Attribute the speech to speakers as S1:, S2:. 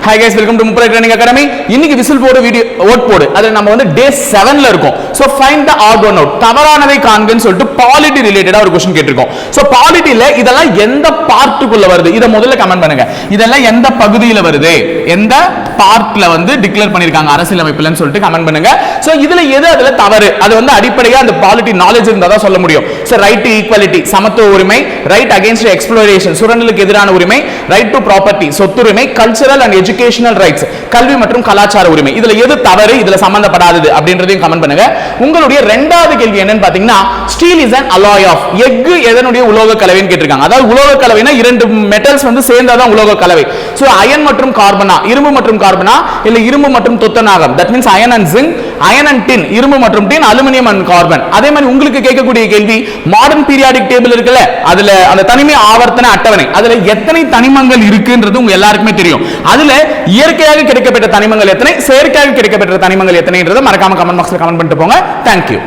S1: Hi guys, welcome to Mupalai Training Academy. இன்னைக்கு whistle போடு video vote போடு. அதுல நம்ம வந்து டே 7ல இருக்கோம். So find the odd one out. தவறானதை காண்கன்னு சொல்லிட்டு பாலிட்டி ரிலேட்டடா ஒரு क्वेश्चन கேட்டிருக்கோம். So பாலிட்டில இதெல்லாம் எந்த பார்ட்டுக்குள்ள வருது? இத முதல்ல கமெண்ட் பண்ணுங்க. இதெல்லாம் எந்த பகுதியில வருது? எந்த பார்ட்ல வந்து டிக்ளேர் பண்ணிருக்காங்க அரசியலமைப்புலன்னு சொல்லிட்டு கமெண்ட் பண்ணுங்க. So இதுல எது அதுல தவறு? அது வந்து அடிப்படையா அந்த பாலிட்டி நாலேஜ் இருந்தா தான் சொல்ல முடியும். So right to equality, சமத்துவ உரிமை, right against exploitation, சுரண்டலுக்கு எதிரான உரிமை, right to property, சொத்துரிமை, cultural and educational rights, கல்வி மற்றும் கலாச்சார உரிமை. இதுல எது தவறு, இதுல சம்பந்தப்படாதது அப்படின்றதையும் கமெண்ட் பண்ணுங்க. உங்களுடைய இரண்டாவது கேள்வி என்னன்னு பாத்தீங்கன்னா, steel is an alloy of, எஃகு எதனுடைய உலோக கலவைன்னு கேட்டிருக்காங்க. அதாவது உலோக கலவைனா இரண்டு மெட்டல்ஸ் வந்து சேர்ந்தாதான் உலோக கலவை. சோ அயன் மற்றும் கார்பனா, இரும்பு மற்றும் கார்பனா, இல்ல இரும்பு மற்றும் துத்தநாகம், that means iron and zinc, iron and tin, இரும்பு மற்றும் tin, அலுமினியம் and கார்பன். அதே மாதிரி உங்களுக்கு கேட்கக்கூடிய கேள்வி, மாடர்ன் பீரியாடிக் டேபிள் இருக்குல்ல, அதுல அந்த தனிமை ஆவர்த்தன அட்டவணை, அதுல எத்தனை தனிமங்கள் இருக்குன்றது உங்க எல்லாருக்குமே தெரியும். அதுல இயற்கையாக கிடைக்கப்பட்ட தனிமங்கள் எத்தனை, செயற்கையாக கிடைக்கப்பட்ட தனிமங்கள் எத்தனைன்றதை மறக்காம கமெண்ட் பாக்ஸ்ல கமெண்ட் பண்ணிட்டு போங்க. Thank you.